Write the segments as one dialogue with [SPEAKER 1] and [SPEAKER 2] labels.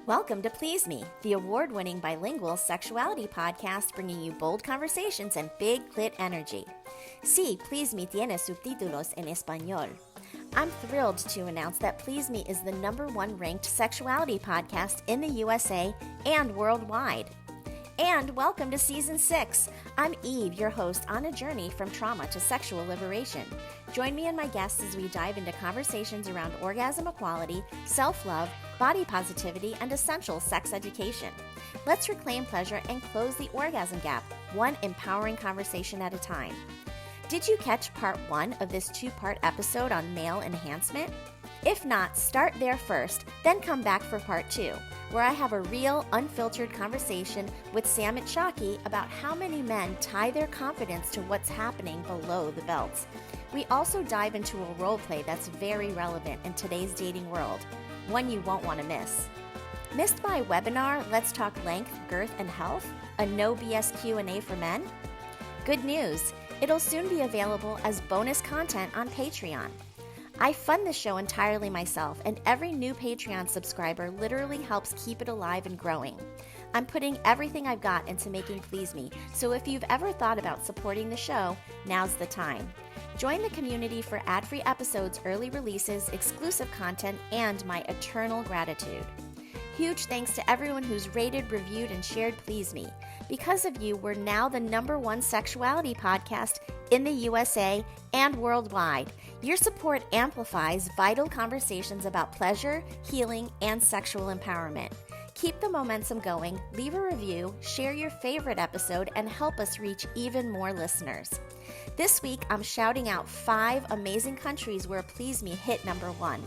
[SPEAKER 1] Welcome to Please Me, the award-winning bilingual sexuality podcast bringing you bold conversations and big clit energy. Sí, Please Me tiene subtítulos en español. I'm thrilled to announce that Please Me is the #1 ranked sexuality podcast in the USA and worldwide. And welcome to Season 6. I'm Eve, your host on a journey from trauma to sexual liberation. Join me and my guests as we dive into conversations around orgasm equality, self-love, body positivity, and essential sex education. Let's reclaim pleasure and close the orgasm gap, one empowering conversation at a time. Did you catch part 1 of this 2-part episode on male enhancement? If not, start there first, then come back for part 2, where I have a real, unfiltered conversation with Sam Itshaki about how many men tie their confidence to what's happening below the belt. We also dive into a role play that's very relevant in today's dating world, one you won't want to miss. Missed my webinar, Let's Talk Length, Girth, and Health, a no BS Q&A for men? Good news, it'll soon be available as bonus content on Patreon. I fund the show entirely myself, and every new Patreon subscriber literally helps keep it alive and growing. I'm putting everything I've got into making Please Me, so if you've ever thought about supporting the show, now's the time. Join the community for ad-free episodes, early releases, exclusive content, and my eternal gratitude. Huge thanks to everyone who's rated, reviewed, and shared Please Me. Because of you, we're now the #1 sexuality podcast in the USA and worldwide. Your support amplifies vital conversations about pleasure, healing, and sexual empowerment. Keep the momentum going, leave a review, share your favorite episode, and help us reach even more listeners. This week, I'm shouting out 5 amazing countries where Please Me hit #1.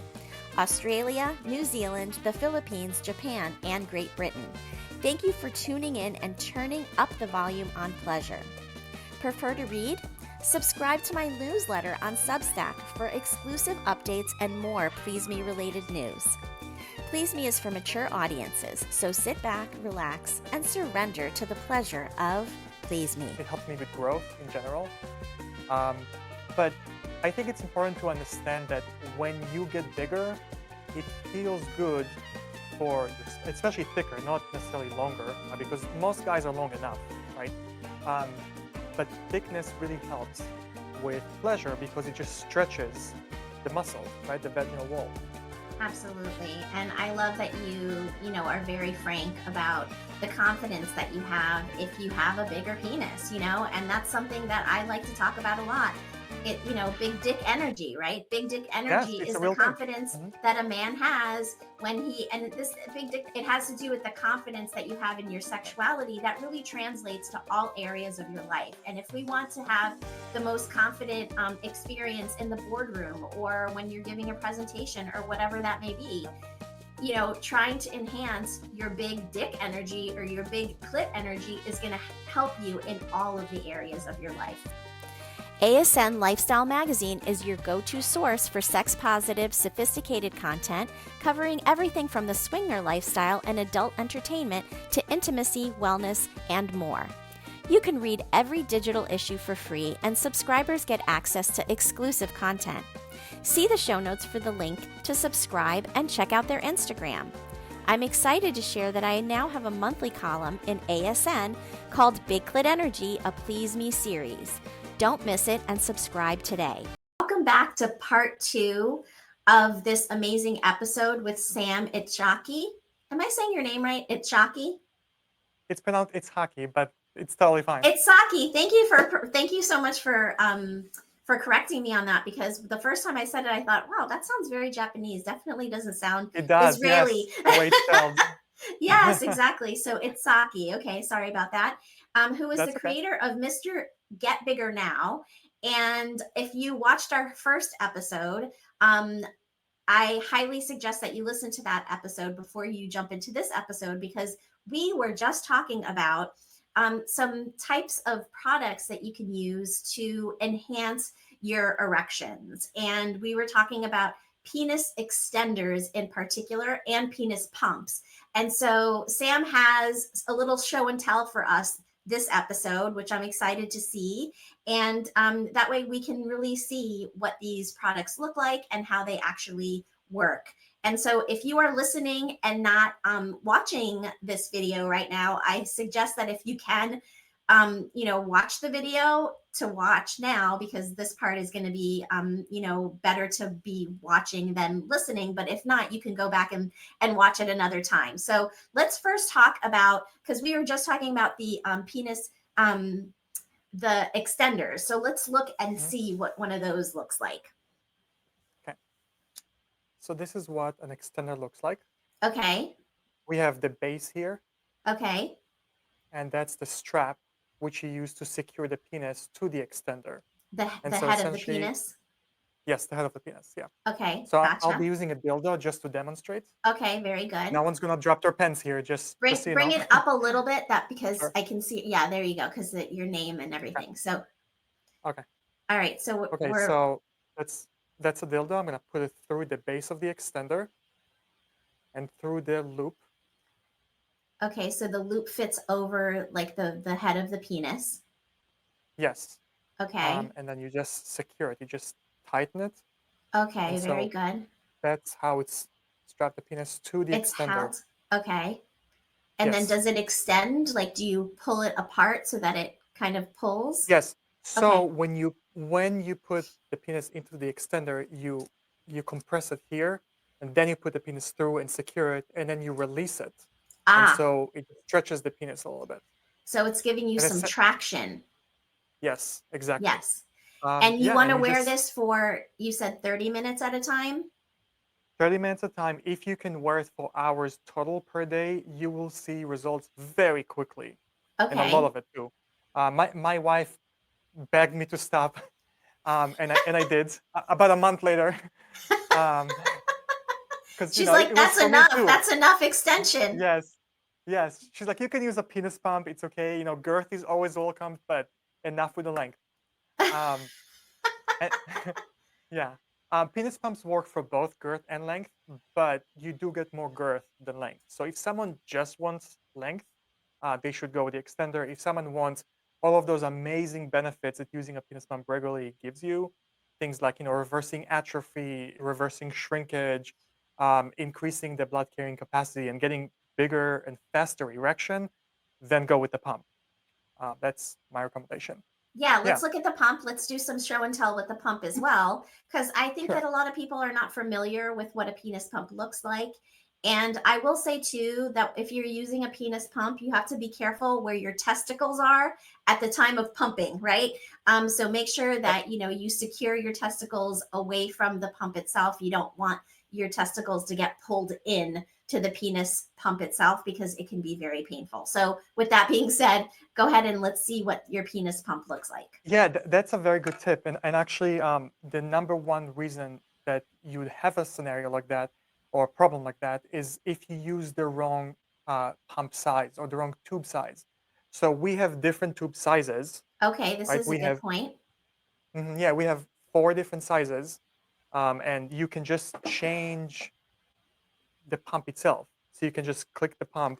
[SPEAKER 1] Australia, New Zealand, the Philippines, Japan, and Great Britain. Thank you for tuning in and turning up the volume on pleasure. Prefer to read? Subscribe to my newsletter on Substack for exclusive updates and more Please Me related news. Please Me is for mature audiences, so sit back, relax, and surrender to the pleasure of Please Me.
[SPEAKER 2] It helps me with growth in general. But I think it's important to understand that when you get bigger, it feels good for, especially thicker, not necessarily longer, because most guys are long enough, right? But thickness really helps with pleasure because it just stretches the muscle, right? The vaginal wall.
[SPEAKER 3] Absolutely. And I love that you are very frank about the confidence that you have if you have a bigger penis, and that's something that I like to talk about a lot. Big dick energy, right? Big dick energy is the confidence that a man has when this big dick, it has to do with the confidence that you have in your sexuality that really translates to all areas of your life. And if we want to have the most confident experience in the boardroom or when you're giving a presentation or whatever that may be, trying to enhance your big dick energy or your big clit energy is going to help you in all of the areas of your life.
[SPEAKER 1] ASN Lifestyle Magazine is your go-to source for sex-positive, sophisticated content covering everything from the swinger lifestyle and adult entertainment to intimacy, wellness, and more. You can read every digital issue for free, and subscribers get access to exclusive content. See the show notes for the link to subscribe and check out their Instagram. I'm excited to share that I now have a monthly column in ASN called Big Clit Energy, a Please Me series. Don't miss it and subscribe today.
[SPEAKER 3] Welcome back to part 2 of this amazing episode with Sam Itshaki. Am I saying your name right? Itshaki?
[SPEAKER 2] It's pronounced Itshaki, but it's totally fine.
[SPEAKER 3] Itshaki. Thank you so much for correcting me on that, because the first time I said it, I thought, wow, that sounds very Japanese. Definitely doesn't sound Israeli.
[SPEAKER 2] Yes, the way it sounds.
[SPEAKER 3] Yes, exactly. So Itshaki. Okay, sorry about that. Who is
[SPEAKER 2] That's
[SPEAKER 3] the creator of Mr. Get Bigger Now. And if you watched our first episode, I highly suggest that you listen to that episode before you jump into this episode, because we were just talking about some types of products that you can use to enhance your erections. And we were talking about penis extenders in particular and penis pumps. And so Sam has a little show and tell for us this episode, which I'm excited to see. And that way we can really see what these products look like and how they actually work. And so if you are listening and not watching this video right now, I suggest that if you can, watch the video to watch now, because this part is going to be, better to be watching than listening. But if not, you can go back and watch it another time. So let's first talk about, because we were just talking about the penis, the extenders. So let's look and see what one of those looks like.
[SPEAKER 2] Okay. So this is what an extender looks like.
[SPEAKER 3] Okay.
[SPEAKER 2] We have the base here,
[SPEAKER 3] Okay.
[SPEAKER 2] and that's the strap which you use to secure the penis to the extender.
[SPEAKER 3] The
[SPEAKER 2] And
[SPEAKER 3] the
[SPEAKER 2] so
[SPEAKER 3] head of the
[SPEAKER 2] essentially,
[SPEAKER 3] penis.
[SPEAKER 2] yes, the head of the penis, yeah.
[SPEAKER 3] Okay.
[SPEAKER 2] So I'll be
[SPEAKER 3] Gotcha.
[SPEAKER 2] using a dildo just to demonstrate.
[SPEAKER 3] Okay. Very good.
[SPEAKER 2] No one's gonna drop their pens here, just so you
[SPEAKER 3] Bring
[SPEAKER 2] know.
[SPEAKER 3] it up a little bit, that because
[SPEAKER 2] Sure.
[SPEAKER 3] I can see. Yeah, there you go. Because your name and
[SPEAKER 2] Okay.
[SPEAKER 3] everything. So
[SPEAKER 2] Okay.
[SPEAKER 3] all right. So
[SPEAKER 2] Okay. So that's a dildo. I'm gonna put it through the base of the extender and through the loop.
[SPEAKER 3] okay. So the loop fits over like the head of the penis.
[SPEAKER 2] Yes.
[SPEAKER 3] Okay.
[SPEAKER 2] And then you just secure it. You just tighten it, and
[SPEAKER 3] Okay. Very
[SPEAKER 2] so
[SPEAKER 3] good.
[SPEAKER 2] that's how it's strapped the penis to the
[SPEAKER 3] It's
[SPEAKER 2] extender.
[SPEAKER 3] held. Okay. And then
[SPEAKER 2] Yes.
[SPEAKER 3] does it extend? Like, do you pull it apart so that it kind of pulls?
[SPEAKER 2] Yes. So
[SPEAKER 3] Okay.
[SPEAKER 2] when you put the penis into the extender, you compress it here, and then you put the penis through and secure it, and then you release it, and
[SPEAKER 3] Ah,
[SPEAKER 2] so it stretches the penis a little bit.
[SPEAKER 3] so it's giving you
[SPEAKER 2] And
[SPEAKER 3] some
[SPEAKER 2] it's
[SPEAKER 3] traction.
[SPEAKER 2] yes, exactly.
[SPEAKER 3] Yes. And you
[SPEAKER 2] Yeah,
[SPEAKER 3] want
[SPEAKER 2] and
[SPEAKER 3] to
[SPEAKER 2] you
[SPEAKER 3] wear
[SPEAKER 2] just
[SPEAKER 3] this for, you said 30 minutes at a time?
[SPEAKER 2] 30 minutes at a time. If you can wear it for hours total per day, you will see results very quickly, and a lot
[SPEAKER 3] Okay.
[SPEAKER 2] of it too. My wife begged me to stop, and I did about a month later, because
[SPEAKER 3] She's
[SPEAKER 2] it
[SPEAKER 3] like,
[SPEAKER 2] was
[SPEAKER 3] that's
[SPEAKER 2] for me
[SPEAKER 3] enough.
[SPEAKER 2] too.
[SPEAKER 3] That's enough extension.
[SPEAKER 2] Yes, yes. She's like, you can use a penis pump. It's okay. Girth is always welcome, but enough with the length. Um, and, yeah. Penis pumps work for both girth and length, but you do get more girth than length. So if someone just wants length, they should go with the extender. If someone wants all of those amazing benefits that using a penis pump regularly gives you, things like reversing atrophy, reversing shrinkage, increasing the blood carrying capacity, and getting bigger and faster erection, then go with the pump. That's my recommendation.
[SPEAKER 3] Yeah,
[SPEAKER 2] Yeah,
[SPEAKER 3] let's look at the pump. Let's do some show and tell with the pump as well, because I think that
[SPEAKER 2] sure.
[SPEAKER 3] a lot of people are not familiar with what a penis pump looks like. And I will say too that if you're using a penis pump, you have to be careful where your testicles are at the time of pumping, right? So make sure
[SPEAKER 2] Yep.
[SPEAKER 3] that you secure your testicles away from the pump itself. You don't want your testicles to get pulled in to the penis pump itself, because it can be very painful. So with that being said, go ahead and let's see what your penis pump looks like.
[SPEAKER 2] Yeah, that's a very good tip. And actually, the number one reason that you would have a scenario like that or a problem like that is if you use the wrong pump size or the wrong tube size. So we have different tube sizes,
[SPEAKER 3] Okay, this
[SPEAKER 2] right?
[SPEAKER 3] is a good point.
[SPEAKER 2] Yeah, we have 4 different sizes, and you can just change the pump itself. So you can just click the pump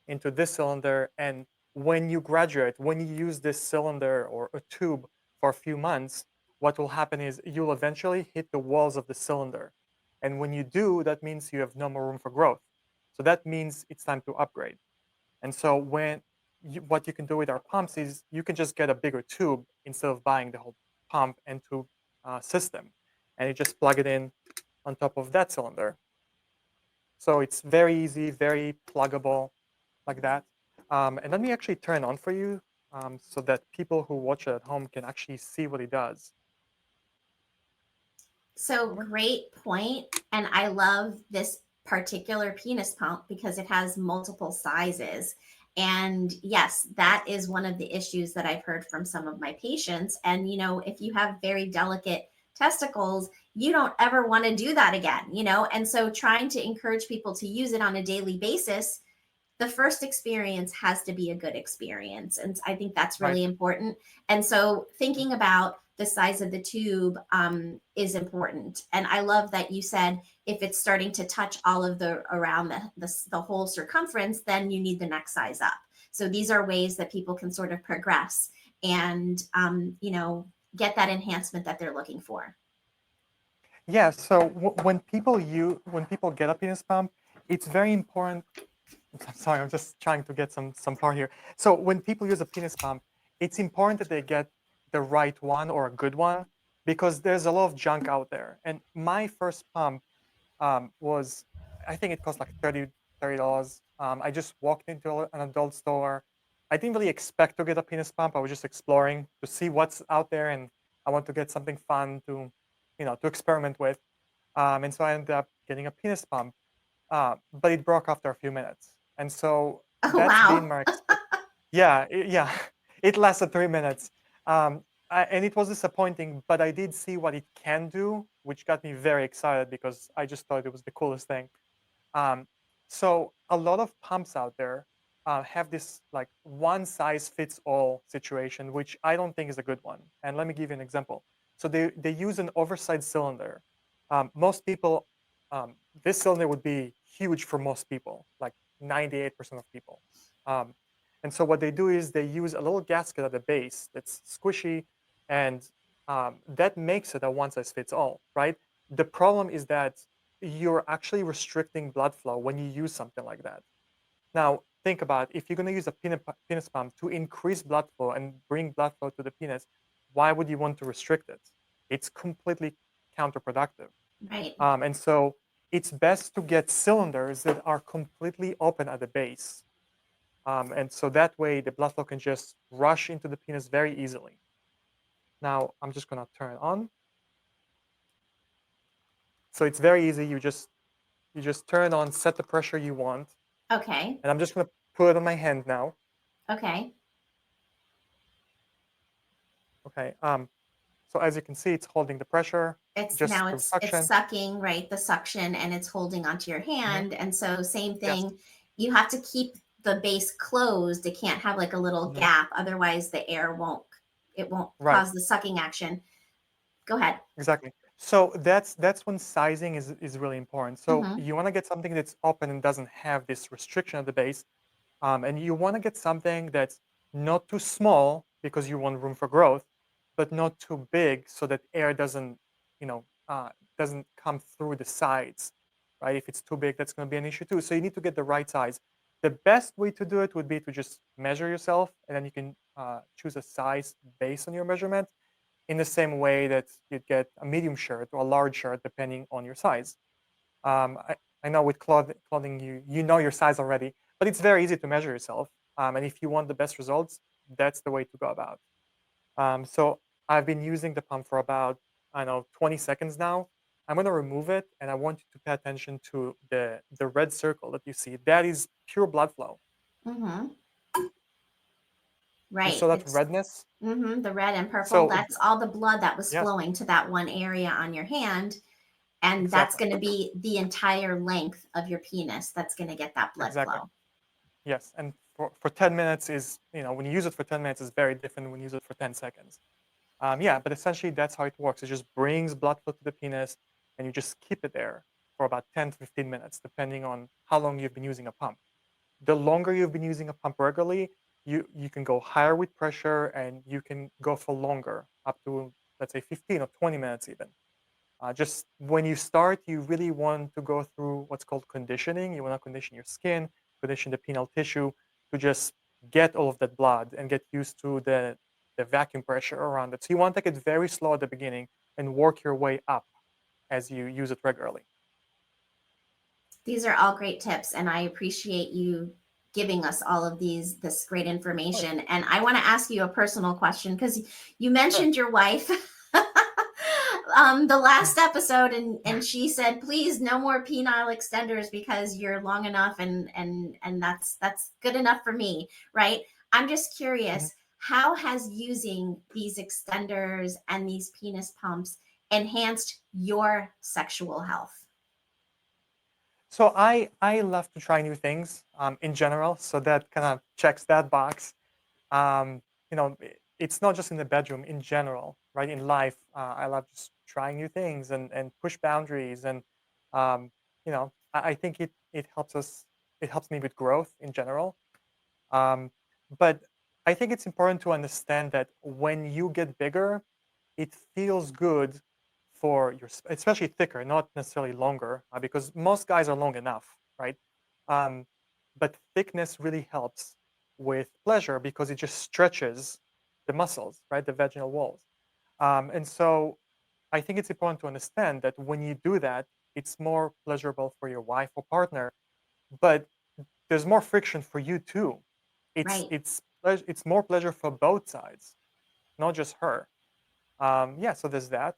[SPEAKER 2] into this cylinder, and when you graduate, when you use this cylinder or a tube for a few months, what will happen is you'll eventually hit the walls of the cylinder. And when you do, that means you have no more room for growth. So that means it's time to upgrade. And so what you can do with our pumps is you can just get a bigger tube instead of buying the whole pump and tube system, and you just plug it in on top of that cylinder. So it's very easy, very pluggable, like that. And let me actually turn on for you, so that people who watch it at home can actually see what it does.
[SPEAKER 3] So great point. And I love this particular penis pump because it has multiple sizes. And yes, that is one of the issues that I've heard from some of my patients. And, if you have very delicate testicles, you don't ever want to do that again. And so trying to encourage people to use it on a daily basis, the first experience has to be a good experience. And I think that's
[SPEAKER 2] Right.
[SPEAKER 3] really important. And so thinking about the size of the tube is important. And I love that you said if it's starting to touch all of the around the whole circumference, then you need the next size up. So these are ways that people can sort of progress and, get that enhancement that they're looking for.
[SPEAKER 2] Yeah, so when people get a penis pump, it's very important. I'm sorry, I'm just trying to get some part here. So when people use a penis pump, it's important that they get the right one or a good one because there's a lot of junk out there. And my first pump was, I think it cost like $30. I just walked into an adult store. I didn't really expect to get a penis pump. I was just exploring to see what's out there, and I want to get something fun to, to experiment with. And so I ended up getting a penis pump, but it broke after a few minutes. And so
[SPEAKER 3] Oh,
[SPEAKER 2] that's been
[SPEAKER 3] wow.
[SPEAKER 2] my yeah, yeah. It lasted 3 minutes. And it was disappointing, but I did see what it can do, which got me very excited because I just thought it was the coolest thing. Um, so a lot of pumps out there have this like one size fits all situation, which I don't think is a good one. And let me give you an example. So they use an oversized cylinder. Most people, this cylinder would be huge for most people, like 98% of people. Um, and so what they do is they use a little gasket at the base that's squishy, and that makes it a one size fits all, right? The problem is that you're actually restricting blood flow when you use something like that. Now, think about if you're going to use a penis pump to increase blood flow and bring blood flow to the penis, why would you want to restrict it? It's completely counterproductive.
[SPEAKER 3] Right.
[SPEAKER 2] And so it's best to get cylinders that are completely open at the base. And so that way the blood flow can just rush into the penis very easily. Now, I'm just going to turn it on. So it's very easy. You just turn it on, set the pressure you want,
[SPEAKER 3] Okay.
[SPEAKER 2] and I'm just going to put it on my hand now.
[SPEAKER 3] Okay.
[SPEAKER 2] Okay. So as you can see, it's holding the pressure
[SPEAKER 3] It's
[SPEAKER 2] just
[SPEAKER 3] now
[SPEAKER 2] through
[SPEAKER 3] it's
[SPEAKER 2] suction.
[SPEAKER 3] sucking, right? The suction, and it's holding onto your
[SPEAKER 2] Hmm.
[SPEAKER 3] hand. And so same
[SPEAKER 2] Yes.
[SPEAKER 3] thing, you have to keep the base closed. It can't have like a little
[SPEAKER 2] Hmm.
[SPEAKER 3] gap, otherwise the air won't
[SPEAKER 2] Right.
[SPEAKER 3] cause the sucking action. Go ahead.
[SPEAKER 2] Exactly. So that's when sizing is really important. So
[SPEAKER 3] Mm-hmm.
[SPEAKER 2] you want to get something that's open and doesn't have this restriction at the base, and you want to get something that's not too small because you want room for growth, but not too big so that air doesn't come through the sides, right? If it's too big, that's going to be an issue too. So you need to get the right size. The best way to do it would be to just measure yourself, and then you can choose a size based on your measurement in the same way that you'd get a medium shirt or a large shirt depending on your size. I know with clothing you know your size already, but it's very easy to measure yourself. And if you want the best results, that's the way to go about. So I've been using the pump for about, I don't know, 20 seconds now. I'm going to remove it, and I want you to pay attention to the red circle that you see. That is pure blood flow.
[SPEAKER 3] Mm-hmm.
[SPEAKER 2] You
[SPEAKER 3] Right.
[SPEAKER 2] saw that
[SPEAKER 3] It's
[SPEAKER 2] redness?
[SPEAKER 3] the red and purple.
[SPEAKER 2] So
[SPEAKER 3] That's all the blood that was
[SPEAKER 2] yes,
[SPEAKER 3] flowing to that one area on your hand. And that's
[SPEAKER 2] exactly,
[SPEAKER 3] going to be the entire length of your penis that's going to get that blood
[SPEAKER 2] exactly.
[SPEAKER 3] flow.
[SPEAKER 2] Yes, and for 10 minutes is, when you use it for 10 minutes is very different when you use it for 10 seconds. Yeah, but essentially that's how it works. It just brings blood flow to the penis, and you just keep it there for about 10 to 15 minutes, depending on how long you've been using a pump. The longer you've been using a pump regularly, you can go higher with pressure, and you can go for longer, up to, let's say, 15 or 20 minutes even. Just when you start, you really want to go through what's called conditioning. You want to condition your skin, condition the penile tissue to just get all of that blood and get used to the vacuum pressure around it. So you want to take it very slow at the beginning and work your way up as you use it regularly.
[SPEAKER 3] These are all great tips, and I appreciate you giving us all of this great
[SPEAKER 2] Of course.
[SPEAKER 3] information. And I want to ask you a personal question because you
[SPEAKER 2] Sure.
[SPEAKER 3] mentioned your wife the last episode, and she said, please no more penile extenders because you're long enough, and that's good enough for me, right? I'm just
[SPEAKER 2] Mhm.
[SPEAKER 3] curious, how has using these extenders and these penis pumps enhanced your sexual health?
[SPEAKER 2] So I love to try new things in general. So that kind of checks that box. um, it's not just in the bedroom, in general, right? In life, I love just trying new things and push boundaries. And I think it helps us. It helps me with growth in general. Um, but I think it's important to understand that when you get bigger, it feels good for your, especially thicker, not necessarily longer, because most guys are long enough, right? Um, but thickness really helps with pleasure because it just stretches the muscles, right? The vaginal walls. And so I think it's important to understand that when you do that, it's more pleasurable for your wife or partner, but there's more friction for you too. It's
[SPEAKER 3] Right.
[SPEAKER 2] it's it's more pleasure for both sides, not just her. Yeah, so there's that.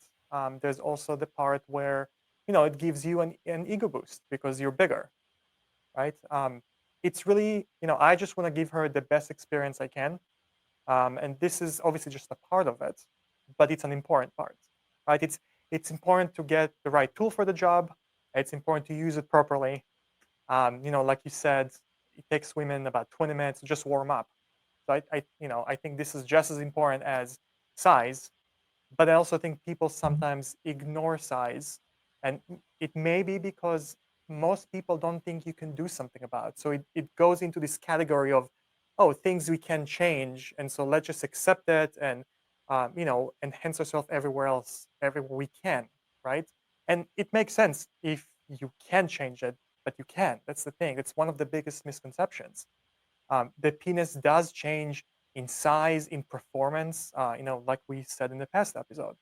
[SPEAKER 2] There's also the part where it gives you an ego boost because you're bigger, right? It's really I just want to give her the best experience I can, and this is obviously just a part of it, but it's an important part, right? It's important to get the right tool for the job. It's important to use it properly. Like you said, it takes women about 20 minutes to just warm up. So I think this is just as important as size, but I also think people sometimes ignore size, and it may be because most people don't think you can do something about it. So it goes into this category of, oh, things we can change, and so let's just accept it and enhance ourselves everywhere else, everywhere we can, right? And it makes sense if you can change it, but you can. That's the thing. It's one of the biggest misconceptions. The penis does change in size, in performance, like we said in the past episode.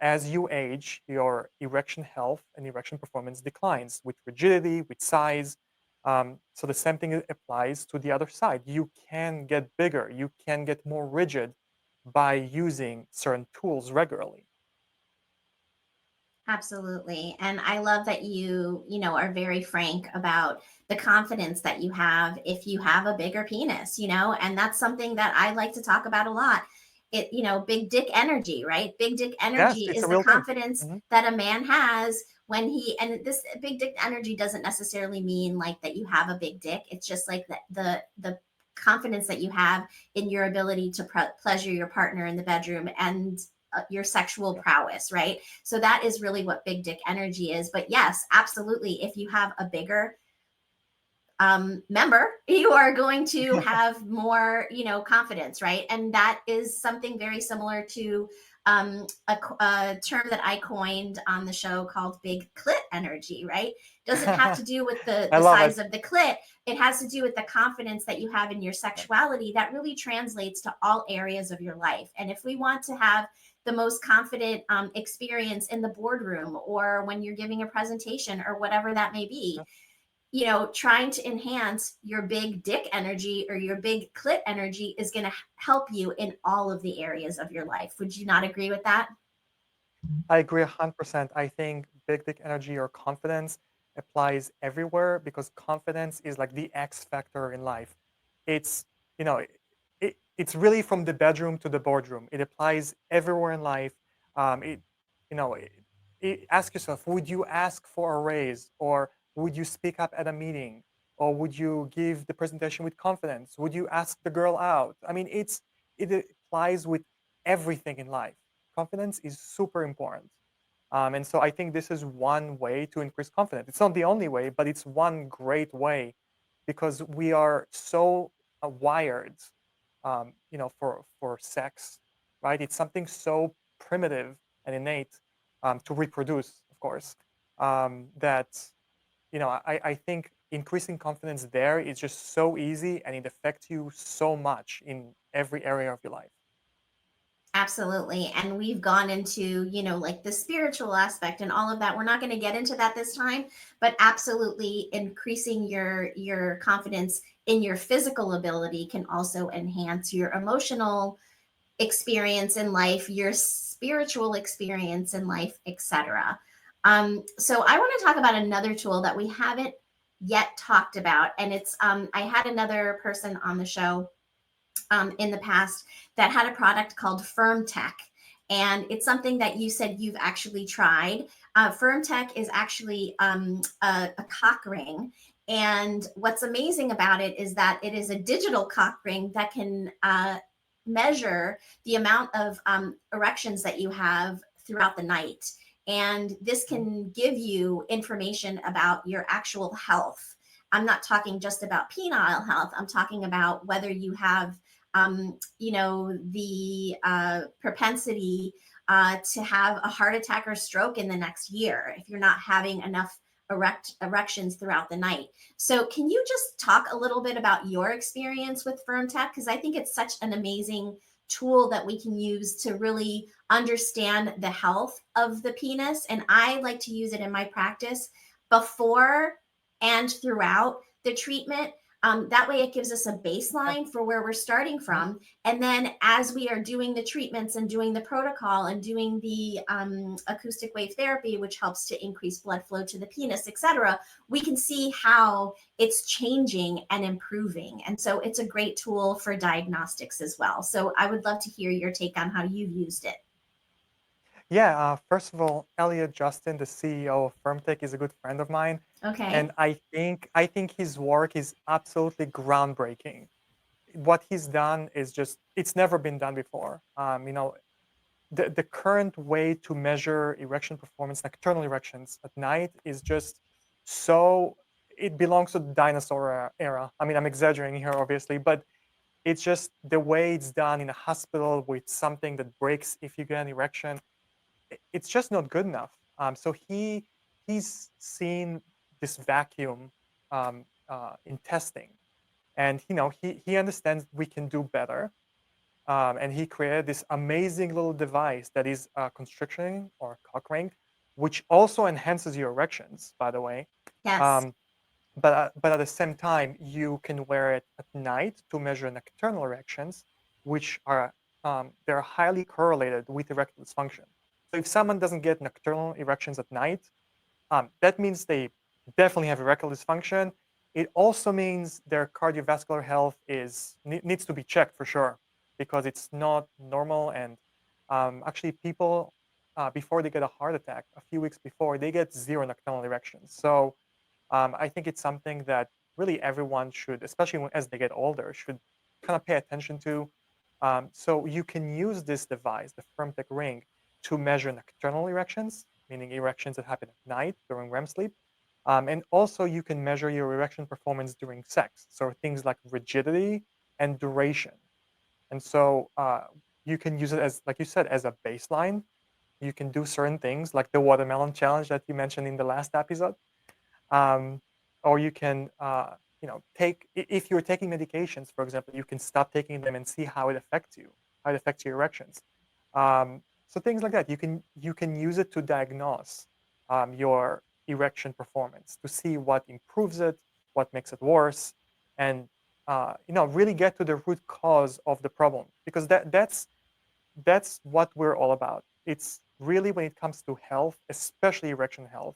[SPEAKER 2] As you age, your erection health and erection performance declines with rigidity, with size. So the same thing applies to the other side. You can get bigger, you can get more rigid by using certain tools regularly.
[SPEAKER 3] Absolutely. And I love that you are very frank about the confidence that you have if you have a bigger penis. And that's something that I like to talk about a lot. Big dick energy, right? Big dick
[SPEAKER 2] Yes,
[SPEAKER 3] energy
[SPEAKER 2] it's
[SPEAKER 3] is
[SPEAKER 2] a
[SPEAKER 3] the
[SPEAKER 2] real thing.
[SPEAKER 3] confidence
[SPEAKER 2] Hmm.
[SPEAKER 3] that a man has when and this big dick energy doesn't necessarily mean like that you have a big dick. It's just like the confidence that you have in your ability to pleasure your partner in the bedroom and your sexual
[SPEAKER 2] Yeah.
[SPEAKER 3] prowess, right? So that is really what big dick energy is. But yes, absolutely. If you have a bigger member, you are going to have more, confidence, right? And that is something very similar to a term that I coined on the show called big clit energy, right? Doesn't have to do with the
[SPEAKER 2] I
[SPEAKER 3] the
[SPEAKER 2] love it.
[SPEAKER 3] size of the clit. It has to do with the confidence that you have in your
[SPEAKER 2] Yeah.
[SPEAKER 3] sexuality that really translates to all areas of your life. And if we want to have the most confident experience in the boardroom or when you're giving a presentation or whatever that may be,
[SPEAKER 2] Yeah.
[SPEAKER 3] trying to enhance your big dick energy or your big clit energy is going to help you in all of the areas of your life. Would you not agree with that?
[SPEAKER 2] I agree 100%. I think big dick energy or confidence applies everywhere because confidence is like the X factor in life. It's, it's really from the bedroom to the boardroom. It applies everywhere in life. It, ask yourself, would you ask for a raise, or would you speak up at a meeting, or would you give the presentation with confidence? Would you ask the girl out? I mean, it applies with everything in life. Confidence is super important. And so I think this is one way to increase confidence. It's not the only way, but it's one great way because we are so wired, for sex, right? It's something so primitive and innate, to reproduce, of course, that I think increasing confidence there is just so easy and it affects you so much in every area of your life.
[SPEAKER 3] Absolutely. And we've gone into, like the spiritual aspect and all of that. We're not going to get into that this time, but absolutely increasing your confidence in your physical ability can also enhance your emotional experience in life, your spiritual experience in life, etc. So I want to talk about another tool that we haven't yet talked about, and it's I had another person on the show in the past that had a product called Firm Tech. And it's something that you said you've actually tried. Firm Tech is actually a cock ring. And what's amazing about it is that it is a digital cock ring that can measure the amount of erections that you have throughout the night. And this
[SPEAKER 2] Mhm.
[SPEAKER 3] can give you information about your actual health. I'm not talking just about penile health. I'm talking about whether you have the propensity to have a heart attack or stroke in the next year if you're not having enough erections throughout the night. So can you just talk a little bit about your experience with FirmTech? Because I think it's such an amazing tool that we can use to really understand the health of the penis. And I like to use it in my practice before and throughout the treatment. That way it gives us a baseline for where we're starting from. And then as we are doing the treatments and doing the protocol and doing the acoustic wave therapy, which helps to increase blood flow to the penis, etc., we can see how it's changing and improving. And so it's a great tool for diagnostics as well. So I would love to hear your take on how you've used it.
[SPEAKER 2] Yeah, first of all, Elliot Justin, the CEO of FirmTech, is a good friend of mine,
[SPEAKER 3] Okay.
[SPEAKER 2] and I think his work is absolutely groundbreaking. What he's done is just it's never been done before. The current way to measure erection performance, nocturnal erections at night, is just so it belongs to the dinosaur era. I mean, I'm exaggerating here, obviously, but it's just the way it's done in a hospital with something that breaks if you get an erection. It's just not good enough. So he's seen this vacuum in testing, and he understands we can do better. And he created this amazing little device that is a constriction or cock ring, which also enhances your erections, by the way.
[SPEAKER 3] Yes.
[SPEAKER 2] Um, but at the same time, you can wear it at night to measure nocturnal erections, which are they're highly correlated with erectile dysfunction. So if someone doesn't get nocturnal erections at night, that means they definitely have erectile dysfunction. It also means their cardiovascular health needs to be checked for sure, because it's not normal. And actually, people before they get a heart attack, a few weeks before, they get zero nocturnal erections. So I think it's something that really everyone should, especially as they get older, should kind of pay attention to. So you can use this device, the FirmTech ring, to measure nocturnal erections, meaning erections that happen at night during REM sleep. And also you can measure your erection performance during sex. So things like rigidity and duration. And so you can use it as, like you said, as a baseline. You can do certain things like the watermelon challenge that you mentioned in the last episode. Um, or you can, take, if you're taking medications, for example, you can stop taking them and see how it affects you, how it affects your erections. So things like that, you can use it to diagnose your erection performance, to see what improves it, what makes it worse, and really get to the root cause of the problem, because that's what we're all about. It's really, when it comes to health, especially erection health,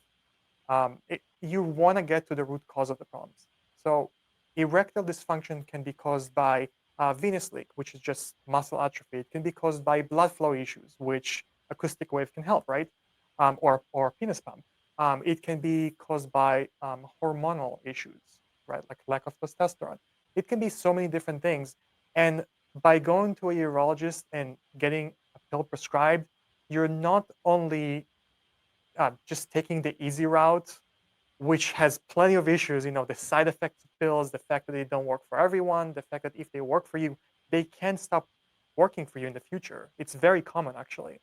[SPEAKER 2] you want to get to the root cause of the problems. So erectile dysfunction can be caused by venous leak, which is just muscle atrophy. It can be caused by blood flow issues, which acoustic wave can help, right? Or penis pump. It can be caused by hormonal issues, right? Like lack of testosterone. It can be so many different things. And by going to a urologist and getting a pill prescribed, you're not only just taking the easy route, which has plenty of issues. The side effects of pills, the fact that they don't work for everyone, the fact that if they work for you, they can stop working for you in the future. It's very common, actually.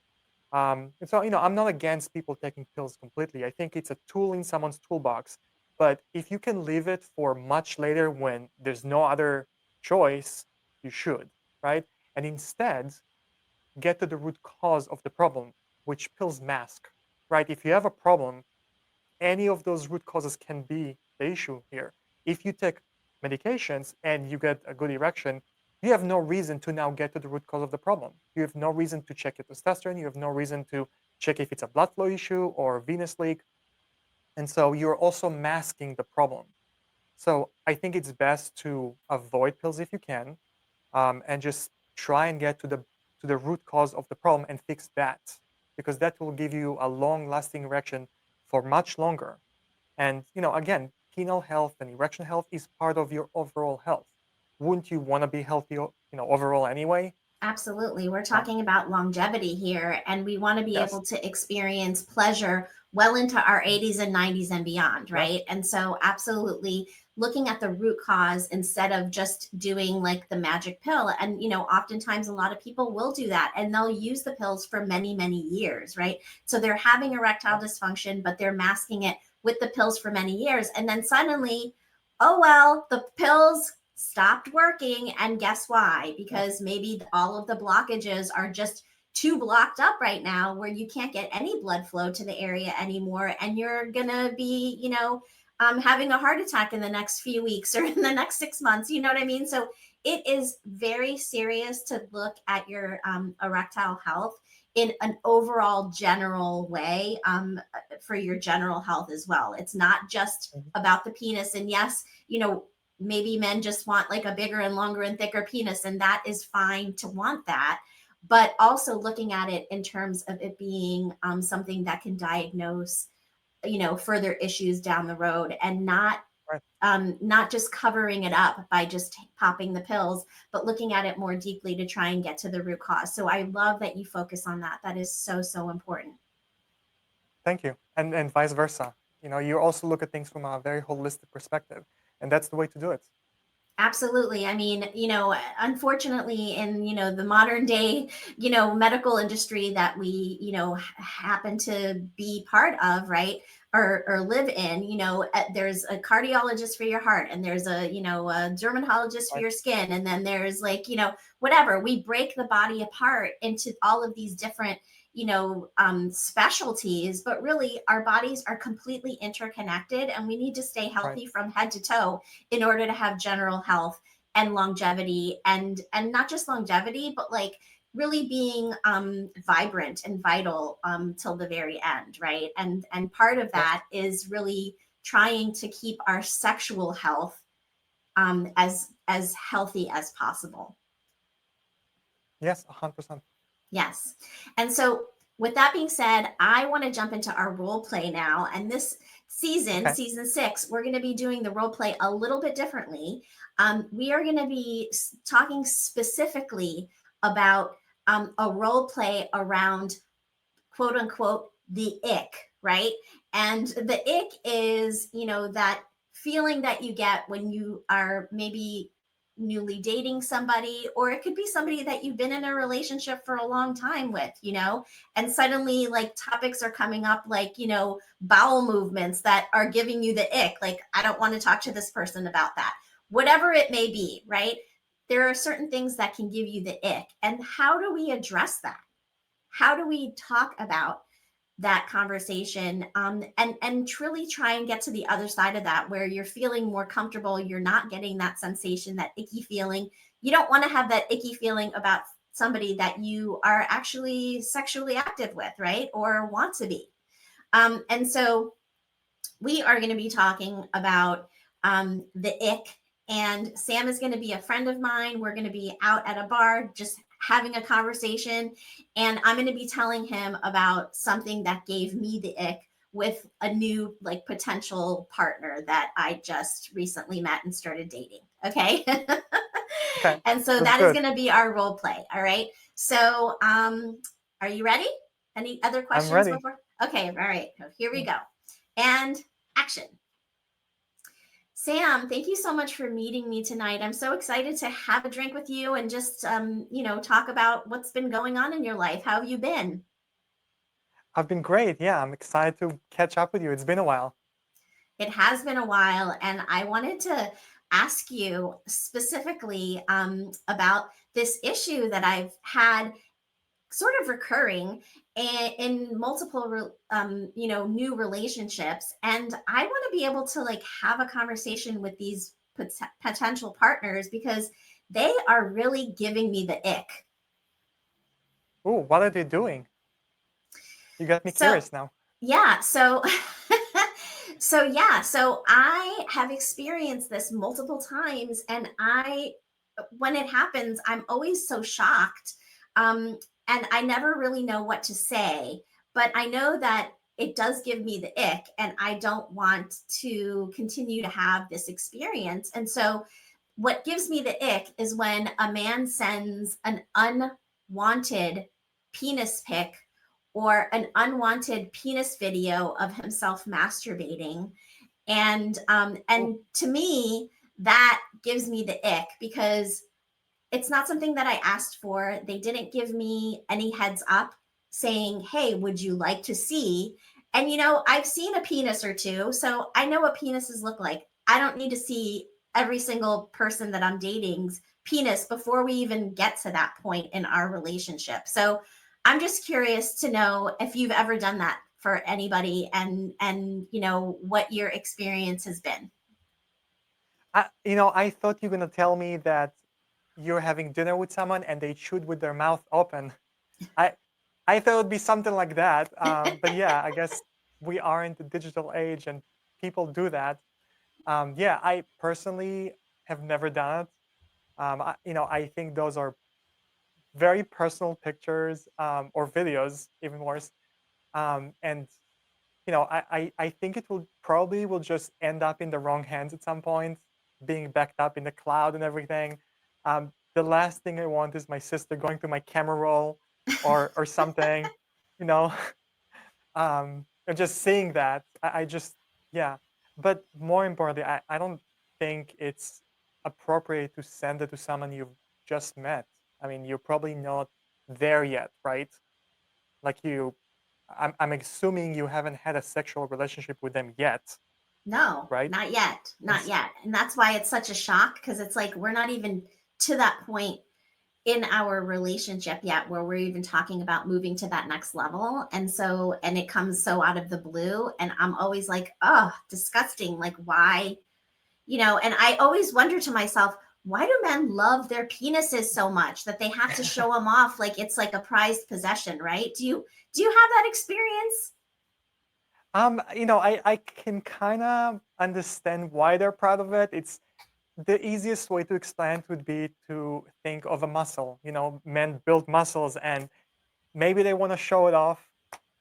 [SPEAKER 2] And so, I'm not against people taking pills completely. I think it's a tool in someone's toolbox. But if you can leave it for much later when there's no other choice, you should, right? And instead, get to the root cause of the problem, which pills mask, right? If you have a problem, any of those root causes can be the issue here. If you take medications and you get a good erection, you have no reason to now get to the root cause of the problem. You have no reason to check your testosterone. You have no reason to check if it's a blood flow issue or venous leak. And so you're also masking the problem. So I think it's best to avoid pills if you can, and just try and get to the root cause of the problem and fix that, because that will give you a long-lasting erection for much longer. And again, penile health and erection health is part of your overall health. Wouldn't you want to be healthy, overall anyway?
[SPEAKER 3] Absolutely. We're
[SPEAKER 2] Um,
[SPEAKER 3] talking about longevity here, and we want to be
[SPEAKER 2] yes.
[SPEAKER 3] able to experience pleasure well into our 80s and 90s and beyond,
[SPEAKER 2] Yep.
[SPEAKER 3] right? And so, absolutely, looking at the root cause instead of just doing like the magic pill. And, oftentimes a lot of people will do that and they'll use the pills for many, many years, right? So they're having erectile dysfunction, but they're masking it with the pills for many years. And then suddenly, oh, well, the pills stopped working. And guess why? Because maybe all of the blockages are just too blocked up right now where you can't get any blood flow to the area anymore. And you're going to be, having a heart attack in the next few weeks or in the next 6 months. You know what I mean? So it is very serious to look at your erectile health in an overall general way for your general health as well. It's not just about the penis. And yes, maybe men just want like a bigger and longer and thicker penis, and that is fine to want that. But also looking at it in terms of it being something that can diagnose, further issues down the road, and not just covering it up by just popping the pills, but looking at it more deeply to try and get to the root cause. So I love that you focus on that. That is so, so important.
[SPEAKER 2] Thank you. And vice versa. You also look at things from a very holistic perspective, and that's the way to do it.
[SPEAKER 3] Absolutely. I mean, unfortunately in, the modern day, medical industry that we, happen to be part of, right? Or live in, there's a cardiologist for your heart, and there's a dermatologist for your skin. And then there's like, whatever, we break the body apart into all of these different, specialties, but really our bodies are completely interconnected, and we need to stay healthy from head to toe in order to have general health and longevity, and not just longevity, but like really being vibrant and vital till the very end, right? And part of that is really trying to keep our sexual health as healthy as possible.
[SPEAKER 2] Yes, 100%.
[SPEAKER 3] Yes. And so with that being said, I want to jump into our role play now. And this season, season 6, we're going to be doing the role play a little bit differently. We are going to be talking specifically about a role play around, quote unquote, the ick, right? And the ick is, that feeling that you get when you are maybe newly dating somebody, or it could be somebody that you've been in a relationship for a long time with, and suddenly like topics are coming up, like, bowel movements that are giving you the ick. Like, I don't want to talk to this person about that, whatever it may be, right? There are certain things that can give you the ick. And how do we address that? How do we talk about that conversation and truly try and get to the other side of that, where you're feeling more comfortable? You're not getting that sensation, that icky feeling. You don't want to have that icky feeling about somebody that you are actually sexually active with, right? Or want to be. And so we are going to be talking about the ick. And Sam is going to be a friend of mine. We're going to be out at a bar, just having a conversation. And I'm going to be telling him about something that gave me the ick with a new like potential partner that I just recently met and started dating. Okay.
[SPEAKER 2] Okay.
[SPEAKER 3] And so that is going to be our role play. All right. So are you ready? Any other questions?
[SPEAKER 2] I'm ready.
[SPEAKER 3] Before? Okay. All right. Here we go. And action. Sam, thank you so much for meeting me tonight. I'm so excited to have a drink with you and just, talk about what's been going on in your life. How have you been?
[SPEAKER 2] I've been great. Yeah, I'm excited to catch up with you. It's been a while.
[SPEAKER 3] It has been a while, and I wanted to ask you specifically about this issue that I've had sort of recurring in multiple new relationships, and I want to be able to like have a conversation with these potential partners, because they are really giving me the ick.
[SPEAKER 2] Oh, what are they doing? You got me curious now.
[SPEAKER 3] Yeah, so so I have experienced this multiple times, and when it happens, I'm always so shocked. And I never really know what to say, but I know that it does give me the ick, and I don't want to continue to have this experience. And so what gives me the ick is when a man sends an unwanted penis pic or an unwanted penis video of himself masturbating. And to me, that gives me the ick, because it's not something that I asked for. They didn't give me any heads up saying, hey, would you like to see? And, I've seen a penis or two, so I know what penises look like. I don't need to see every single person that I'm dating's penis before we even get to that point in our relationship. So I'm just curious to know if you've ever done that for anybody, and what your experience has been.
[SPEAKER 2] I thought you were gonna tell me that you're having dinner with someone and they chewed with their mouth open. I I thought it would be something like that. But yeah, I guess we are in the digital age and people do that. Yeah, I personally have never done it. I think those are very personal pictures, or videos, even worse. And I think it will probably will just end up in the wrong hands at some point, being backed up in the cloud and everything. The last thing I want is my sister going through my camera roll or something, you know, and just seeing that. I just, yeah. But more importantly, I don't think it's appropriate to send it to someone you've just met. I mean, you're probably not there yet, right? Like I'm assuming you haven't had a sexual relationship with them yet,
[SPEAKER 3] No,
[SPEAKER 2] right?
[SPEAKER 3] not yet.
[SPEAKER 2] And
[SPEAKER 3] Not yet. And that's why it's such a shock, because it's like we're not even to that point in our relationship yet where we're even talking about moving to that next level. And it comes so out of the blue. And I'm always like, oh, disgusting. Like, why? And I always wonder to myself, why do men love their penises so much that they have to show them off like it's like a prized possession, right? Do you have that experience?
[SPEAKER 2] I can kind of understand why they're proud of it. It's the easiest way to explain it would be to think of a muscle. Men build muscles and maybe they want to show it off.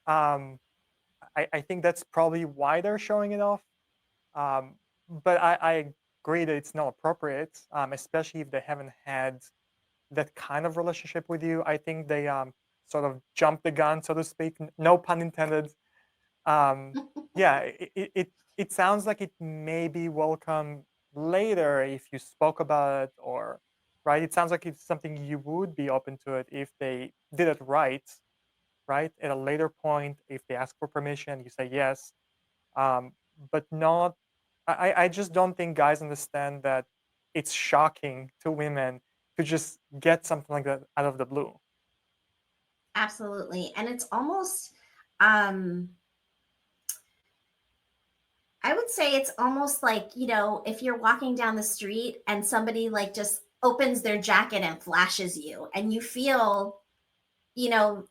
[SPEAKER 2] Um, I think that's probably why they're showing it off. Um, but I agree that it's not appropriate, especially if they haven't had that kind of relationship with you. I think they sort of jumped the gun, so to speak. No pun intended. Um, yeah, it sounds like it may be welcome later if you spoke about it, or right. It sounds like it's something you would be open to it if they did it right at a later point. If they ask for permission, you say yes, um, but not. I just don't think guys understand that it's shocking to women to just get something like that out of the blue.
[SPEAKER 3] Absolutely. And it's almost, um, I would say it's almost like, if you're walking down the street and somebody like just opens their jacket and flashes you, and you feel,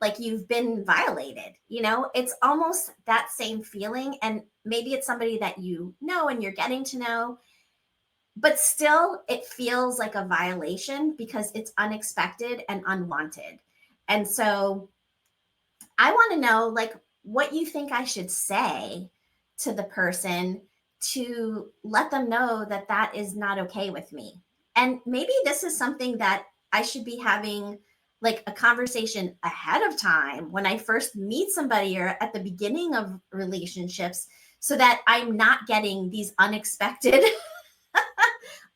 [SPEAKER 3] like you've been violated. It's almost that same feeling. And maybe it's somebody that and you're getting to know, but still it feels like a violation because it's unexpected and unwanted. And so I want to know, like, what you think I should say to the person to let them know that that is not okay with me. And maybe this is something that I should be having like a conversation ahead of time when I first meet somebody or at the beginning of relationships, so that I'm not getting these unexpected,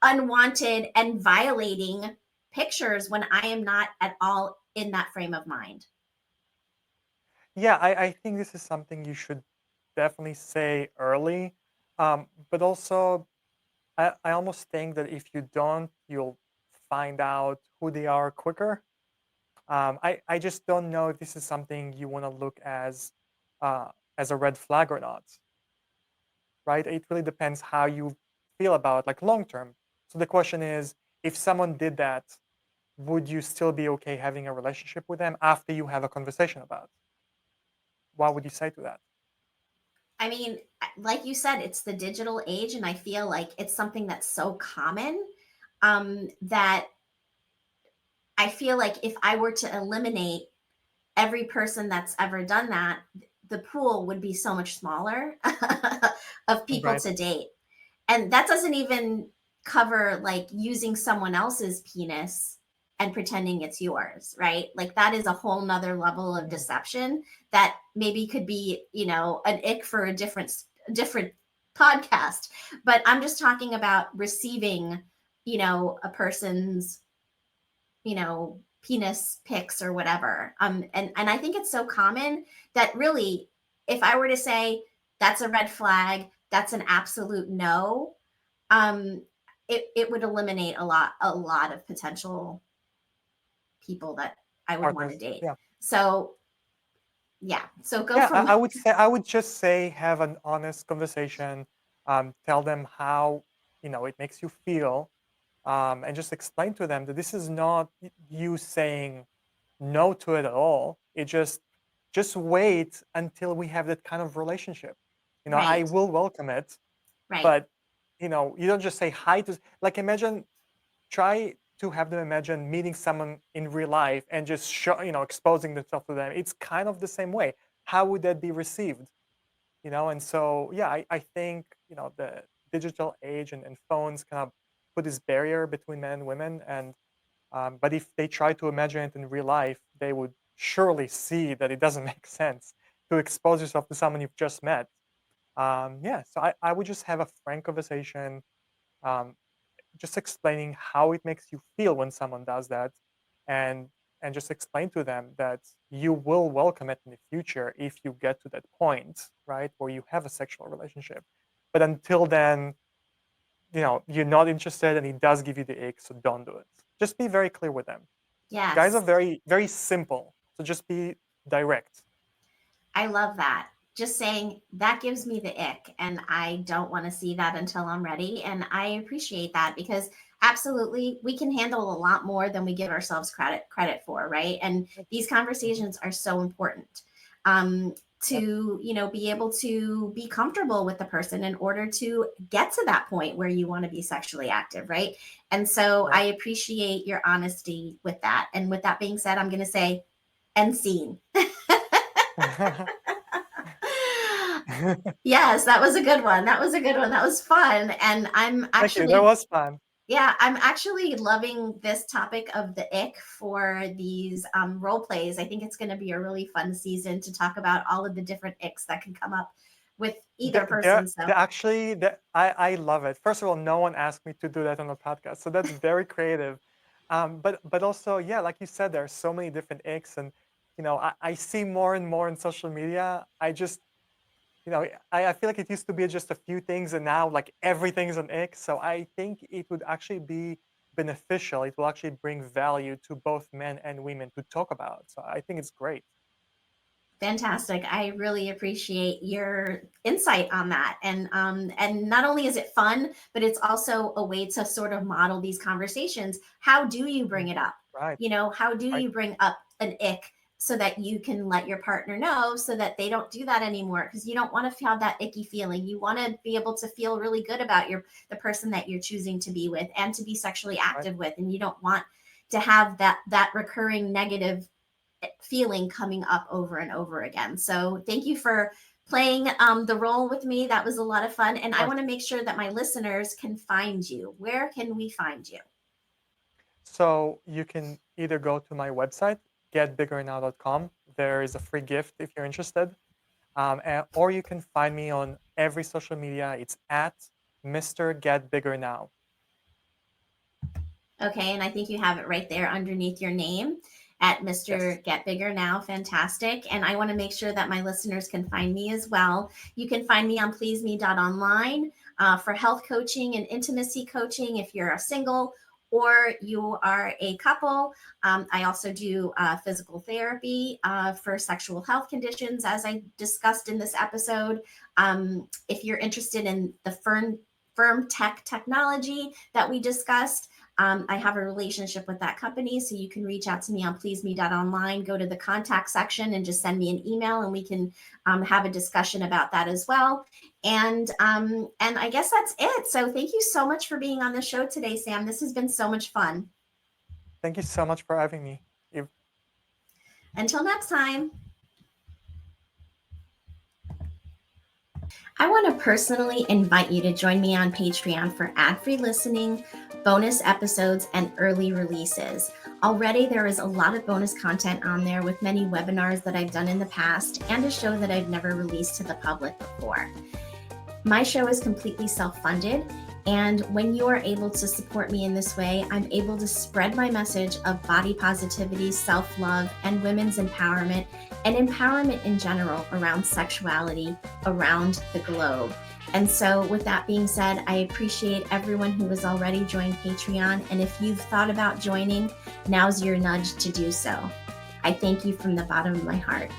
[SPEAKER 3] unwanted, and violating pictures when I am not at all in that frame of mind.
[SPEAKER 2] Yeah, I think this is something you should definitely say early. But also, I almost think that if you don't, you'll find out who they are quicker. I just don't know if this is something you want to look as a red flag or not, right? It really depends how you feel about like long term. So the question is, if someone did that, would you still be okay having a relationship with them after you have a conversation about it? What would you say to that?
[SPEAKER 3] I mean, like you said, it's the digital age, and I feel like it's something that's so common, that I feel like if I were to eliminate every person that's ever done that, the pool would be so much smaller of people
[SPEAKER 2] Right.
[SPEAKER 3] to date. And that doesn't even cover like using someone else's penis and pretending it's yours, right? Like that is a whole nother level of
[SPEAKER 2] Mhm.
[SPEAKER 3] deception that maybe could be, an ick for a different podcast, but I'm just talking about receiving, a person's, penis pics or whatever. And I think it's so common that really, if I were to say that's a red flag, that's an absolute no, it would eliminate a lot of potential people that I would want to
[SPEAKER 2] Partners.
[SPEAKER 3] date.
[SPEAKER 2] Yeah.
[SPEAKER 3] So yeah, so go
[SPEAKER 2] Yeah,
[SPEAKER 3] from
[SPEAKER 2] I would say I would just say have an honest conversation. Tell them how it makes you feel, and just explain to them that this is not you saying no to it at all. It just wait until we have that kind of relationship. I
[SPEAKER 3] right,
[SPEAKER 2] will welcome it,
[SPEAKER 3] right,
[SPEAKER 2] but you don't just say hi to, like, imagine, try to have them imagine meeting someone in real life and just exposing themselves to them. It's kind of the same way. How would that be received? And so yeah, I think the digital age and phones kind of put this barrier between men and women, and but if they try to imagine it in real life, they would surely see that it doesn't make sense to expose yourself to someone you've just met. Yeah, so I would just have a frank conversation, um, just explaining how it makes you feel when someone does that, and just explain to them that you will welcome it in the future if you get to that point, right, where you have a sexual relationship. But until then, you're not interested and it does give you the ick, so don't do it. Just be very clear with them. Guys are
[SPEAKER 3] yes.
[SPEAKER 2] very, very simple, so just be direct.
[SPEAKER 3] I love that. Just saying that gives me the ick, and I don't want to see that until I'm ready. And I appreciate that because absolutely we can handle a lot more than we give ourselves credit for, right? And these
[SPEAKER 2] Mhm.
[SPEAKER 3] conversations are so important.
[SPEAKER 2] Yep.
[SPEAKER 3] To be able to be comfortable with the person in order to get to that point where you want to be sexually active, right? And so
[SPEAKER 2] Right.
[SPEAKER 3] I appreciate your honesty with that. And with that being said, I'm going to say end scene. Yes, that was a good one. That was a good one. That was fun. And
[SPEAKER 2] Thank you. That was fun.
[SPEAKER 3] I'm actually loving this topic of the ick for these role plays. I think it's going to be a really fun season to talk about all of the different icks that can come up with either person. So,
[SPEAKER 2] Actually, I love it. First of all, no one asked me to do that on a podcast, so that's very creative. But also, yeah, like you said, there are so many different icks, and I see more and more in social media. I just I feel like it used to be just a few things, and now like everything's an ick. So I think it would actually be beneficial. It will actually bring value to both men and women to talk about. So I think it's great.
[SPEAKER 3] fantastic. I really appreciate your insight on that. And not only is it fun, but it's also a way to sort of model these conversations. How do you bring
[SPEAKER 2] Mm.
[SPEAKER 3] it up?
[SPEAKER 2] Right.
[SPEAKER 3] How do
[SPEAKER 2] Right.
[SPEAKER 3] you bring up an ick so that you can let your partner know so that they don't do that anymore? Because you don't want to have that icky feeling. You want to be able to feel really good about the person that you're choosing to be with and to be sexually
[SPEAKER 2] Right.
[SPEAKER 3] active with. And you don't want to have that recurring negative feeling coming up over and over again. So thank you for playing the role with me. That was a lot of fun. And
[SPEAKER 2] Of
[SPEAKER 3] I
[SPEAKER 2] course.
[SPEAKER 3] want to make sure that my listeners can find you. Where can we find you?
[SPEAKER 2] So you can either go to my website, getbiggernow.com. There is a free gift if you're interested. Or you can find me on every social media. It's at Mr. Get Bigger Now.
[SPEAKER 3] Okay. And I think you have it right there underneath your name at
[SPEAKER 2] Yes.
[SPEAKER 3] Mr. Get Bigger Now. Fantastic. And I want to make sure that my listeners can find me as well. You can find me on pleaseme.online for health coaching and intimacy coaching if you're a single or you are a couple. I also do physical therapy for sexual health conditions, as I discussed in this episode. If you're interested in the firm tech technology that we discussed, I have a relationship with that company, so you can reach out to me on pleaseme.online. Go to the contact section and just send me an email, and we can have a discussion about that as well. And I guess that's it. So thank you so much for being on the show today, Sam. This has been so much fun.
[SPEAKER 2] Thank you so much for having me.
[SPEAKER 3] Until next time. I want to personally invite you to join me on Patreon for ad-free listening, bonus episodes, and early releases. Already, there is a lot of bonus content on there with many webinars that I've done in the past and a show that I've never released to the public before. My show is completely self-funded, and when you are able to support me in this way, I'm able to spread my message of body positivity, self-love, and women's empowerment, and empowerment in general around sexuality around the globe. And so, with that being said, I appreciate everyone who has already joined Patreon. And if you've thought about joining, now's your nudge to do so. I thank you from the bottom of my heart.